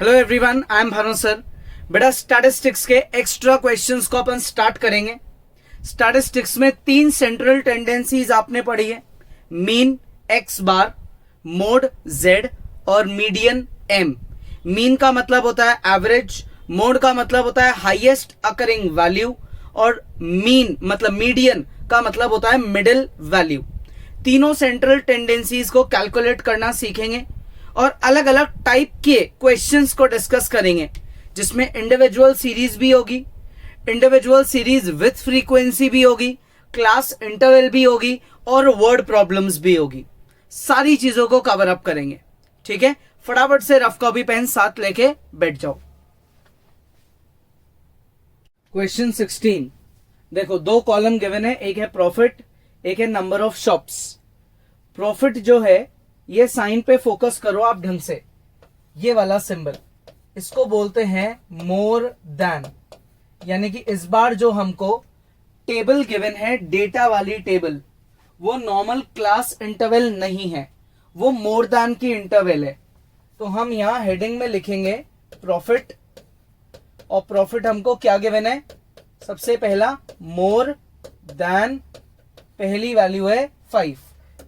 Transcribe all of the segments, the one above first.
Hello everyone, I am Bhanu sir. बेटा statistics के extra questions को अपन स्टार्ट करेंगे। स्टैटिस्टिक्स में 3 सेंट्रल टेंडेंसीज आपने पढ़ी है, मीन एक्स बार, मोड जेड और मीडियन एम। मीन का मतलब होता है एवरेज, मोड का मतलब होता है हाईएस्ट अकरिंग वैल्यू और मीन मतलब मीडियन का मतलब होता है मिडिल वैल्यू। तीनों सेंट्रल टेंडेंसीज को कैलकुलेट करना सीखेंगे और अलग अलग टाइप के क्वेश्चंस को डिस्कस करेंगे, जिसमें इंडिविजुअल सीरीज भी होगी, इंडिविजुअल सीरीज विथ फ्रीक्वेंसी भी होगी, क्लास इंटरवल भी होगी और वर्ड प्रॉब्लम्स भी होगी। सारी चीजों को कवर अप करेंगे। ठीक है, फटाफट से रफ कॉपी पेन साथ लेके बैठ जाओ। क्वेश्चन 16 देखो, 2 कॉलम गिवन है, एक है प्रॉफिट, एक है नंबर ऑफ शॉप्स। प्रॉफिट जो है ये साइन पे फोकस करो आप ढंग से, ये वाला सिंबल, इसको बोलते हैं मोर देन। यानी कि इस बार जो हमको टेबल गिवन है, डेटा वाली टेबल, वो नॉर्मल क्लास इंटरवल नहीं है, वो मोर देन की इंटरवल है। तो हम यहां हेडिंग में लिखेंगे प्रॉफिट, और प्रॉफिट हमको क्या गिवन है, सबसे पहला मोर देन, पहली वैल्यू है 5।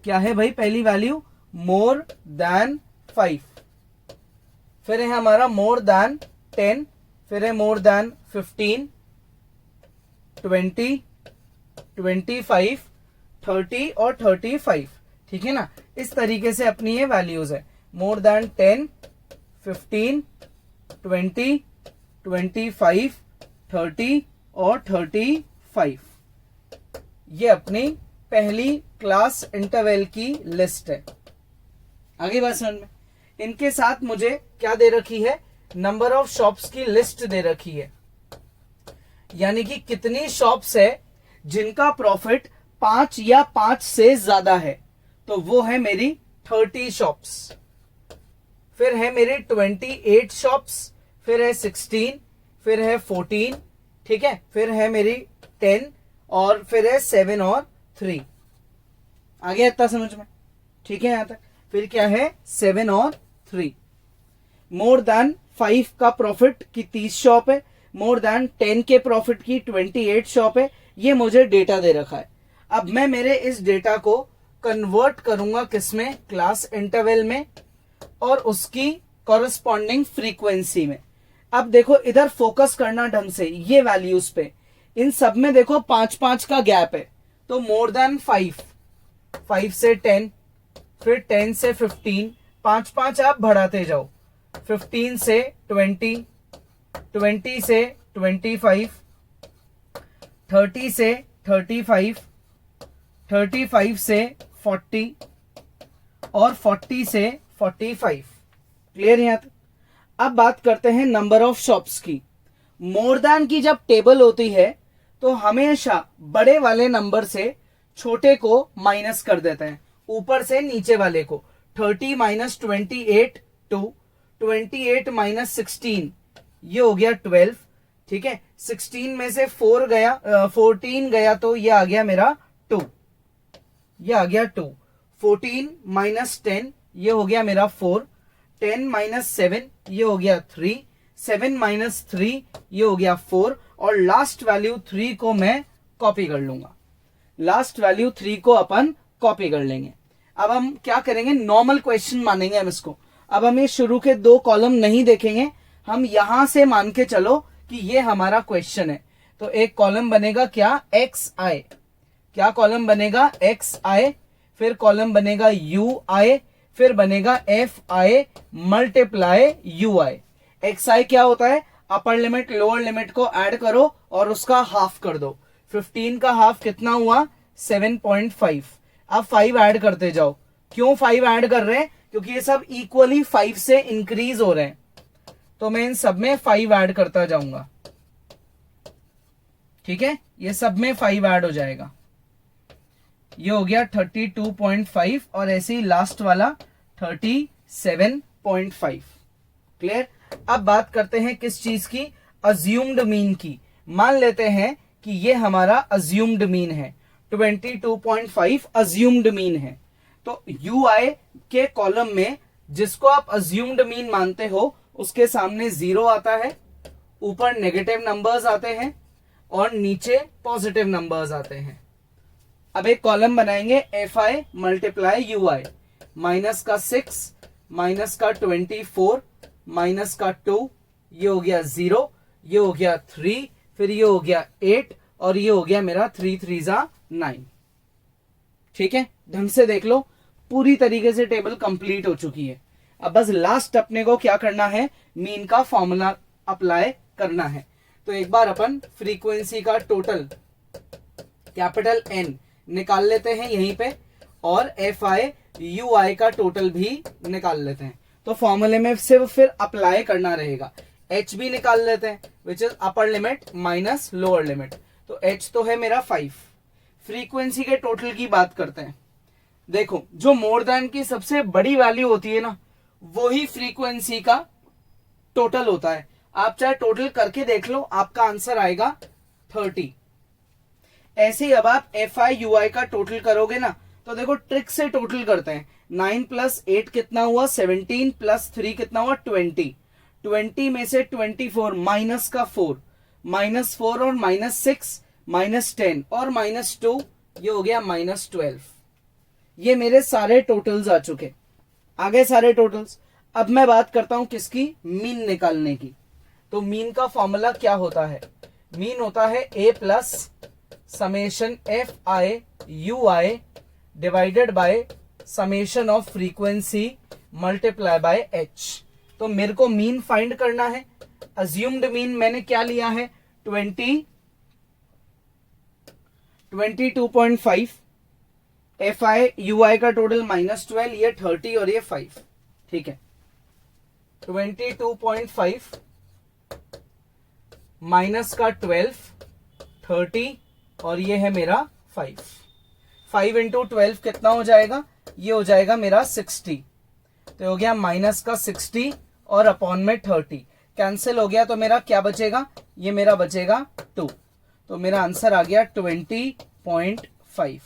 क्या है भाई पहली वैल्यू? More than 5। फिर है हमारा मोर देन 10, फिर है मोर देन 15, 20, 25, 30 और 35। ठीक है ना, इस तरीके से अपनी ये वैल्यूज है, मोर देन 10, 15, 20, 25, 30 और 35। ये अपनी पहली क्लास इंटरवल की लिस्ट है। आगे बात समझ में। इनके साथ मुझे क्या दे रखी है, नंबर ऑफ शॉप्स की लिस्ट दे रखी है, यानी कि कितनी शॉप्स है जिनका प्रॉफिट 5 या 5 से ज्यादा है, तो वो है मेरी 30 शॉप्स। फिर है मेरी 28 शॉप्स, फिर है 16, फिर है 14, ठीक है, फिर है मेरी 10 और फिर है 7 और 3। आगे इतना समझ में? ठीक है यहां तक। फिर क्या है 7 और 3। मोर देन 5 का प्रॉफिट की 30 शॉप है, मोर देन 10 के प्रॉफिट की 28 शॉप है। ये मुझे डेटा दे रखा है। अब मैं मेरे इस डेटा को कन्वर्ट करूंगा किसमें, क्लास इंटरवल में और उसकी कॉरेस्पॉन्डिंग फ्रीक्वेंसी में। अब देखो इधर फोकस करना ढंग से, ये वैल्यूज पे, इन सब में देखो 5-5 का गैप है, तो मोर देन 5, 5 से 10, फिर 10 से 15, 5-5 आप बढ़ाते जाओ, 15 से 20, 20 से 25, 30 से 35, 35 से 40 और 40 से 45। क्लियर यहां तक? अब बात करते हैं नंबर ऑफ शॉप्स की। मोर देन की जब टेबल होती है तो हमेशा बड़े वाले नंबर से छोटे को माइनस कर देते हैं, ऊपर से नीचे वाले को। 30 माइनस 28 2, 28 माइनस 16 ये हो गया 12। ठीक है, 16 में से 14 गया तो ये आ गया मेरा 2, ये आ गया 2। 14 माइनस 10 ये हो गया मेरा 4, 10 माइनस 7 ये हो गया 3, 7 माइनस 3 ये हो गया 4 और लास्ट वैल्यू 3 को मैं कॉपी कर लूंगा। लास्ट वैल्यू 3 को अपन कॉपी कर लेंगे। अब हम क्या करेंगे, नॉर्मल क्वेश्चन मानेंगे हम इसको। अब हम ये शुरू के 2 कॉलम नहीं देखेंगे, हम यहां से मान के चलो कि ये हमारा क्वेश्चन है। तो एक कॉलम बनेगा क्या, एक्स आई। क्या कॉलम बनेगा, एक्स आई, फिर कॉलम बनेगा यू आई, फिर बनेगा F I multiply U I. X I क्या होता है, अपर लिमिट लोअर लिमिट को ऐड करो और उसका हाफ कर दो। 15 का हाफ कितना हुआ, 7.5। अब 5 ऐड करते जाओ। क्यों 5 ऐड कर रहे हैं, क्योंकि ये सब इक्वली 5 से इंक्रीज हो रहे हैं, तो मैं इन सब में 5 ऐड करता जाऊंगा। ठीक है, ये सब में 5 ऐड हो जाएगा, ये हो गया 32.5 और ऐसे ही लास्ट वाला 37.5। क्लियर? अब बात करते हैं किस चीज की, अज्यूम्ड मीन की। मान लेते हैं कि ये हमारा अज्यूम्ड मीन है, 22.5 अज्यूम्ड मीन है। तो यू आई के कॉलम में जिसको आप अज्यूम्ड मीन मानते हो उसके सामने 0 आता है, ऊपर नेगेटिव नंबर्स आते हैं और नीचे पॉजिटिव नंबर्स आते हैं। अब एक कॉलम बनाएंगे FI मल्टीप्लाई UI, माइनस का 6, माइनस का 24, माइनस का 2, ये हो गया 0, ये हो गया 3, फिर ये हो गया 8 और ये हो गया मेरा 3 3 जा 9। ठीक है, ढंग से देख लो, पूरी तरीके से टेबल कंप्लीट हो चुकी है। अब बस लास्ट अपने को क्या करना है, मीन का फॉर्मूला अप्लाई करना है। तो एक बार अपन फ्रीक्वेंसी का टोटल कैपिटल N निकाल लेते हैं यहीं पे, और FI UI का टोटल भी निकाल लेते हैं। तो फॉर्मूले में सिर्फ फिर अप्लाई करना रहेगा। H भी निकाल लेते हैं, which is upper limit minus lower limit. तो H तो है मेरा 5। फ्रीक्वेंसी के टोटल की बात करते हैं। देखो, जो मोर देन की सबसे बड़ी वैल्यू होती है ना, वो ही फ्रीक्वेंसी का टोटल होता है। आप चाहे टोटल करके देख लो, आपका आंसर आएगा 30। ऐसे ही अब आप FI UI का टोटल करोगे ना, तो देखो ट्रिक से टोटल करते हैं। 9 प्लस 8 कितना हुआ, 17 प्लस 3 कितना हुआ, 20। 20 में से 24 माइनस का 4, -4 और -6 -10 और -2, ये हो गया -12। ये मेरे सारे टोटल्स आ चुके, आ गए सारे टोटल्स। अब मैं बात करता हूं किसकी, मीन निकालने की। तो मीन का फॉर्मूला क्या होता है, मीन होता है A plus summation FI UI divided by summation of frequency multiply bye H। तो मेरे को मीन फाइंड करना है। अज्यूम्ड मीन मैंने क्या लिया है, 22.5। FI UI का टोटल -12, ये 30 और ये 5। ठीक है, 22.5 माइनस का 12, 30 और ये है मेरा 5। 5 इंटू 12 कितना हो जाएगा, ये हो जाएगा मेरा 60। तो हो गया माइनस का 60 और अपॉन में 30, कैंसिल हो गया। तो मेरा क्या बचेगा, ये मेरा बचेगा 2। तो मेरा आंसर आ गया 20.5।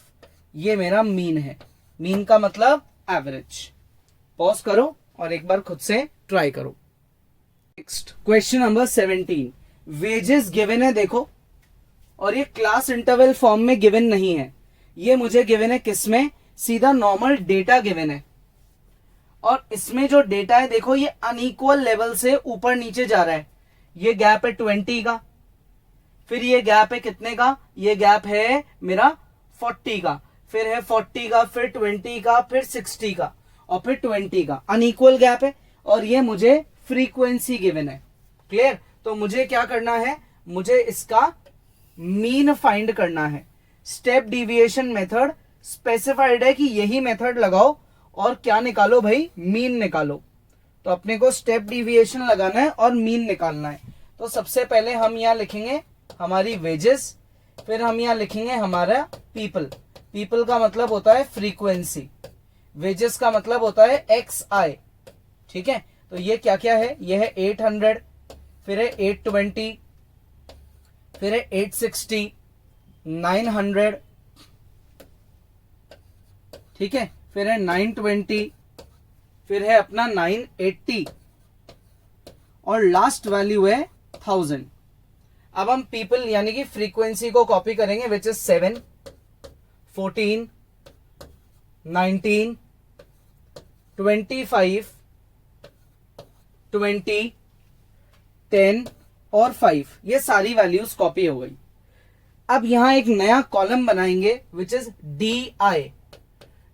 ये मेरा मीन है। मीन का मतलब एवरेज। पॉज करो और एक बार खुद से ट्राई करो। Next question number 17, wages given है देखो, और ये क्लास इंटरवल फॉर्म में गिवन नहीं है, ये मुझे गिवन है किसमें, सीधा नॉर्मल डेटा गिवन है। और इसमें जो डेटा है देखो, ये अनइक्वल लेवल से ऊपर नीचे जा रहा है। ये गैप है 20 का, फिर ये गैप है कितने का, ये गैप है मेरा 40 का, फिर है 40 का, फिर 20 का, फिर 60 का और फिर 20 का। अनइक्वल गैप है और ये मुझे फ्रीक्वेंसी गिवन है। क्लियर। तो मुझे क्या करना है, मुझे इसका मीन फाइंड करना है। स्टेप डिविएशन मेथड स्पेसिफाइड है कि यही मेथड लगाओ और क्या निकालो भाई, मीन निकालो। तो अपने को स्टेप डिविएशन लगाना है और मीन निकालना है। तो सबसे पहले हम यहाँ लिखेंगे हमारी वेजेस, फिर हम यहाँ लिखेंगे हमारा पीपल। पीपल का मतलब होता है फ्रीक्वेंसी, वेजेस का मतलब होता है XI। ठीक है, तो ये क्या क्या है, ये है 800, फिर है 820, फिर है 860, 900, ठीक है, फिर है 920, फिर है अपना 980 और लास्ट वैल्यू है 1000। अब हम पीपल यानी कि फ्रीक्वेंसी को कॉपी करेंगे, विच इज 7, 14, 19, 25, 20, 10 और 5। ये सारी वैल्यूज कॉपी हो गई। अब यहां एक नया कॉलम बनाएंगे विच इज DI।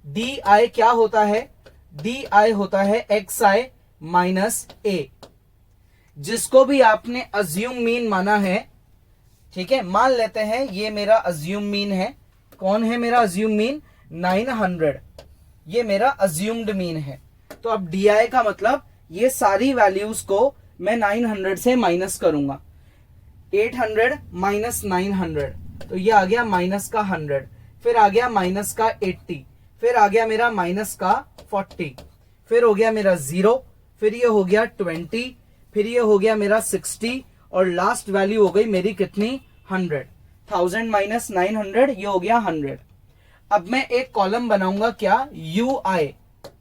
DI क्या होता है, DI होता है XI माइनस A, जिसको भी आपने अज्यूम मीन माना है। ठीक है, मान लेते हैं ये मेरा अज्यूम मीन है। कौन है मेरा अज्यूम मीन, 900, ये मेरा अज्यूम्ड मीन है। तो अब DI का मतलब ये सारी वैल्यूज को मैं 900 से माइनस करूंगा। 800 माइनस 900, तो ये आ गया माइनस का 100, फिर आ गया माइनस का 80, फिर आ गया मेरा माइनस का 40, फिर हो गया मेरा 0, फिर ये हो गया 20, फिर ये हो गया मेरा 60 और लास्ट वैल्यू हो गई मेरी कितनी, 100। 1000 माइनस 900, ये हो गया 100। अब मैं एक कॉलम बनाऊंगा क्या, UI।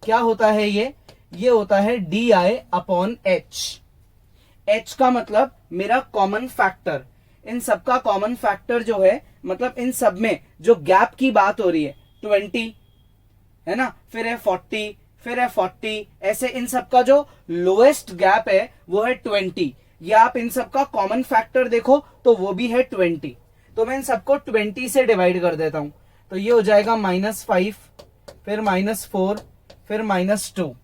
क्या होता है ये होता है DI अपॉन H। एच का मतलब मेरा कॉमन फैक्टर, इन सब का कॉमन फैक्टर जो है, मतलब इन सब में जो गैप की बात हो रही है 20 है ना, फिर है 40, फिर है 40, ऐसे इन सब का जो लोएस्ट गैप है वो है 20। या आप इन सब का कॉमन फैक्टर देखो तो वो भी है 20। तो मैं इन सबको 20 से डिवाइड कर देता हूं, तो ये हो जाएगा -5, फिर -4, फिर -2,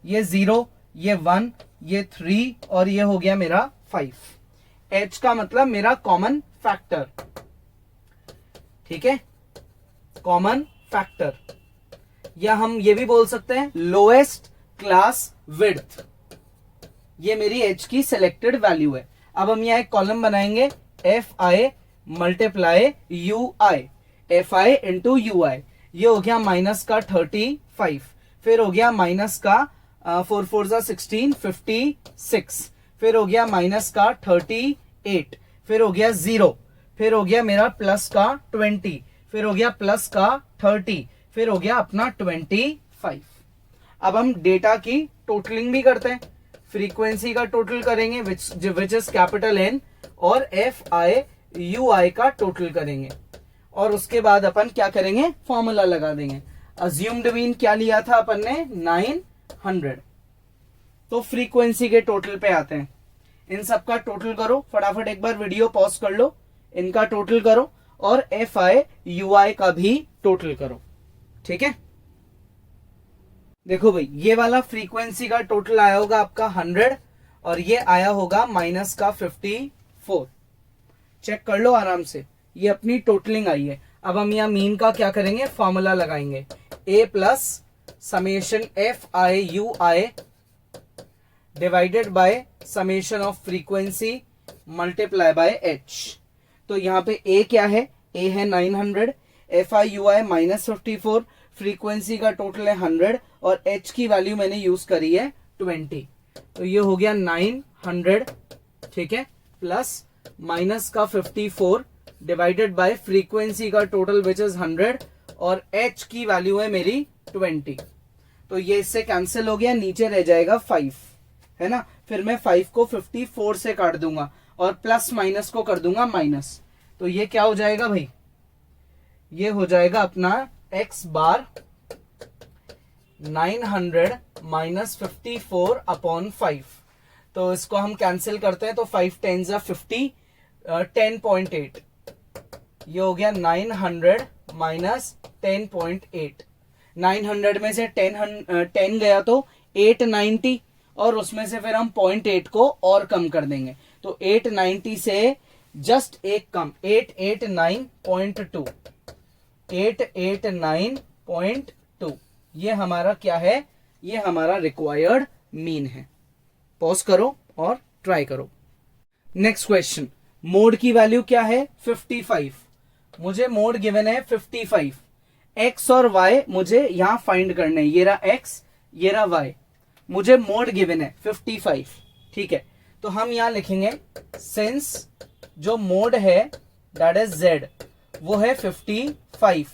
ये 0, ये 1, ये 3 और ये हो गया मेरा 5। एच का मतलब मेरा कॉमन फैक्टर, ठीक है, कॉमन फैक्टर, या हम ये भी बोल सकते हैं लोएस्ट क्लास विड्थ। ये मेरी एच की सिलेक्टेड वैल्यू है। अब हम यहाँ एक कॉलम बनाएंगे, F I multiply U I, F I into U I. ये हो गया माइनस का 35, फिर हो गया माइनस का 4 4 16, 56, फिर हो गया माइनस का 38, फिर हो गया 0, फिर हो गया मेरा प्लस का 20, फिर हो गया प्लस का 30, फिर हो गया अपना 25। अब हम डेटा की टोटलिंग भी करते हैं, फ्रीक्वेंसी का टोटल करेंगे विच इज कैपिटल एन, और एफ आई यू आई का टोटल करेंगे, और उसके बाद अपन क्या करेंगे, फॉर्मूला लगा देंगे। अज्यूम्ड मीन क्या लिया था अपन ने, 900। तो फ्रीक्वेंसी के टोटल पे आते हैं, इन सब का टोटल करो, फटाफट एक बार वीडियो पॉज कर लो, इनका टोटल करो और एफ आई यू आई का भी टोटल करो, ठीक है। देखो भाई, ये वाला फ्रीक्वेंसी का टोटल आया होगा आपका 100 और ये आया होगा माइनस का 54। चेक कर लो आराम से, ये अपनी टोटलिंग आई है। अब हम यहाँ मीन का क्या करेंगे, फॉर्मूला लगाएंगे, A plus summation F I U I divided by summation of frequency multiply by H. तो यहाँ पे ए क्या है, ए है 900, F I U I -54, frequency का टोटल है 100 और एच की वैल्यू मैंने यूज करी है 20। तो ये हो गया 900, ठीक है, प्लस माइनस का 54 डिवाइडेड बाय फ्रीक्वेंसी का टोटल विच इज 100 और एच की वैल्यू है मेरी 20। तो ये इससे कैंसिल हो गया, नीचे रह जाएगा 5, है ना। फिर मैं 5 को 54 से काट दूंगा और प्लस माइनस को कर दूंगा माइनस। तो ये क्या हो जाएगा भाई, ये हो जाएगा अपना x बार 900 माइनस 54 अपॉन 5। तो इसको हम कैंसिल करते हैं, तो 5 10 50, 10.8। ये हो गया 900 माइनस 10.8। 900 में से 10 गया तो 890 और उसमें से फिर हम 0.8 को और कम कर देंगे, तो 890 से जस्ट एक कम, 889.2, 889.2। ये हमारा क्या है, ये हमारा रिक्वायर्ड मीन है। पॉज करो और ट्राई करो। नेक्स्ट क्वेश्चन, मोड की वैल्यू क्या है, 55। मुझे मोड गिवन है 55, एक्स और वाई मुझे यहां फाइंड करने हैं, ये रहा एक्स, ये रहा वाई, मुझे मोड गिवन है 55, ठीक है। तो हम यहां लिखेंगे सिंस जो मोड है दैट इज जेड, वो है 55।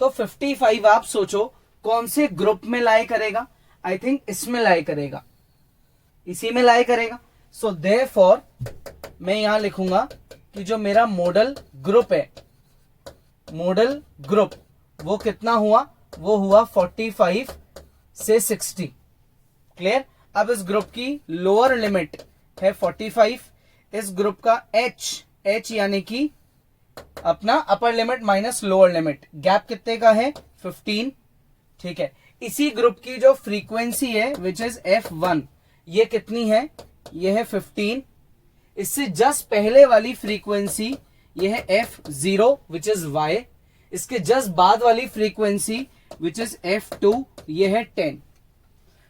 तो 55 आप सोचो कौन से ग्रुप में लाई करेगा, आई थिंक इसमें लाई करेगा, इसी में लाई करेगा। सो देयरफॉर मैं यहां लिखूंगा कि जो मेरा मॉडल ग्रुप है, मॉडल ग्रुप वो कितना हुआ, वो हुआ 45 से 60। क्लियर। अब इस ग्रुप की लोअर लिमिट है 45, इस ग्रुप का एच यानी कि अपना upper limit minus lower limit, gap कितने का है 15, ठीक है। इसी ग्रुप की जो फ्रीक्वेंसी है विच इज f1, ये कितनी है, ये है 15। इससे जस्ट पहले वाली फ्रीक्वेंसी ये है f0 विच इज y, इसके जस्ट बाद वाली फ्रीक्वेंसी विच इज f2, ये है 10।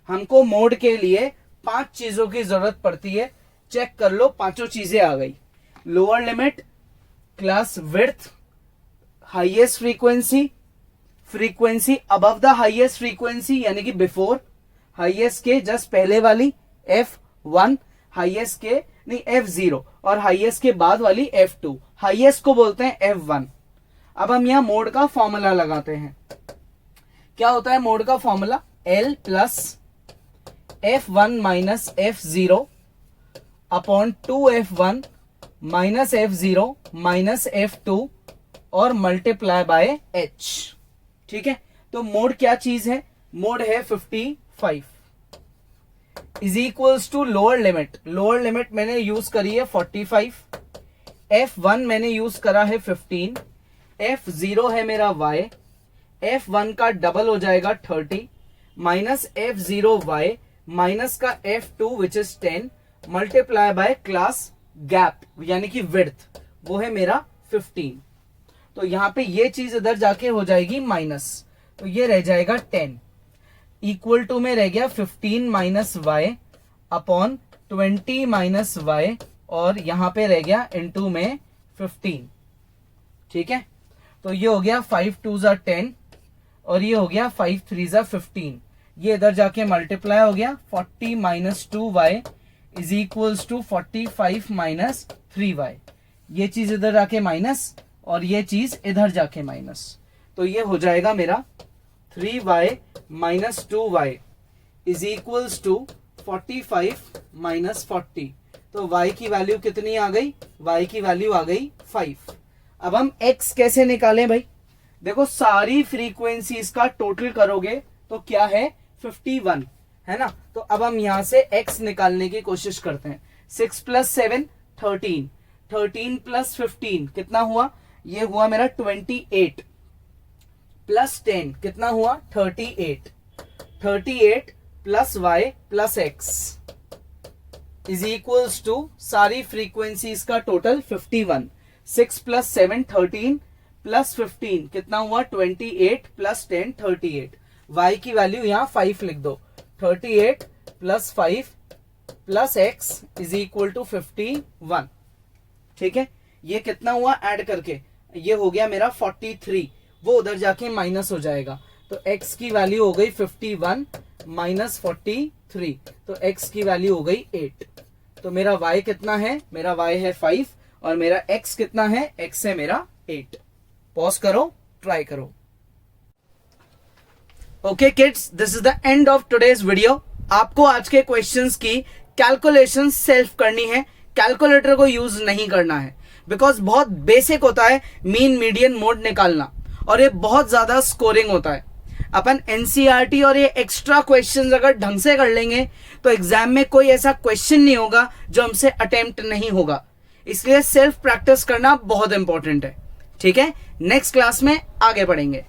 हमको मोड के लिए 5 चीजों की जरूरत पड़ती है, चेक कर लो, 5 चीजें आ गई। Lower limit, class width, highest frequency, frequency above the highest frequency यानी कि बिफोर, हाईएस्ट के जस्ट पहले वाली f1, हाईएस्ट के नहीं f0 और हाईएस्ट के बाद वाली f2, हाईएस्ट को बोलते हैं f1। अब हम यहां मोड का फॉर्मूला लगाते हैं। क्या होता है मोड का formula, L plus f1 minus f0 upon 2f1 minus f0 minus f2 और मल्टीप्लाई बाय h। ठीक है, तो मोड क्या चीज है, मोड है 55 is equals to lower limit. Lower limit मैंने यूज करी है 45, f1 मैंने यूज करा है 15, f0 है मेरा y, f1 का डबल हो जाएगा 30 माइनस f0y माइनस का f2 which is 10 multiply by class gap यानी कि विड्थ, वो है मेरा 15। तो यहां पे ये चीज इधर जाके हो जाएगी माइनस, तो ये रह जाएगा 10 इक्वल टू में रह गया 15 minus Y upon 20 minus Y और यहां पे रह गया इनटू में 15। ठीक है, तो ये हो गया 5 2 जा 10 और ये हो गया 5 3 जा 15। ये इधर जाके मल्टीप्लाई हो गया 40 minus 2y is equals to 45 minus 3y। ये चीज इधर जाके माइनस और ये चीज इधर जाके माइनस, तो ये हो जाएगा मेरा 3y minus 2y is equals to 45 minus 40। तो y की वैल्यू कितनी आ गई, y की वैल्यू आ गई 5। अब हम x कैसे निकालें भाई, देखो सारी फ्रीक्वेंसीज का टोटल करोगे तो क्या है 51 है ना। तो अब हम यहां से x निकालने की कोशिश करते हैं। 6 प्लस 7 13, 13 प्लस 15 कितना हुआ, ये हुआ मेरा 28 प्लस 10 कितना हुआ 38, 38 plus y plus x is equals to सारी फ्रीक्वेंसीज का टोटल 51। 6 प्लस 7 13 प्लस 15 कितना हुआ 28 प्लस 10 38। y की वैल्यू यहां 5 लिख दो, 38 plus 5 plus x is equal to 51। ठीक है, ये कितना हुआ ऐड करके, ये हो गया मेरा 43, वो उधर जाके माइनस हो जाएगा। तो x की वैल्यू हो गई 51 माइनस 43, तो x की वैल्यू हो गई 8। तो मेरा y कितना है, मेरा y है 5 और मेरा x कितना है, x है मेरा 8। पॉज करो, ट्राई करो। Okay kids, this is the end of today's video. आपको आज के क्वेश्चंस की कैलकुलेशन सेल्फ करनी है, कैलकुलेटर को यूज नहीं करना है, बिकॉज बहुत बेसिक होता है मीन मीडियन मोड निकालना और ये बहुत ज्यादा स्कोरिंग होता है। अपन एनसीईआरटी और ये एक्स्ट्रा क्वेश्चंस अगर ढंग से कर लेंगे तो एग्जाम में कोई ऐसा क्वेश्चन नहीं होगा जो हमसे अटेम्प्ट नहीं होगा, इसलिए सेल्फ प्रैक्टिस करना बहुत इंपॉर्टेंट है। ठीक है, नेक्स्ट क्लास में आगे बढ़ेंगे।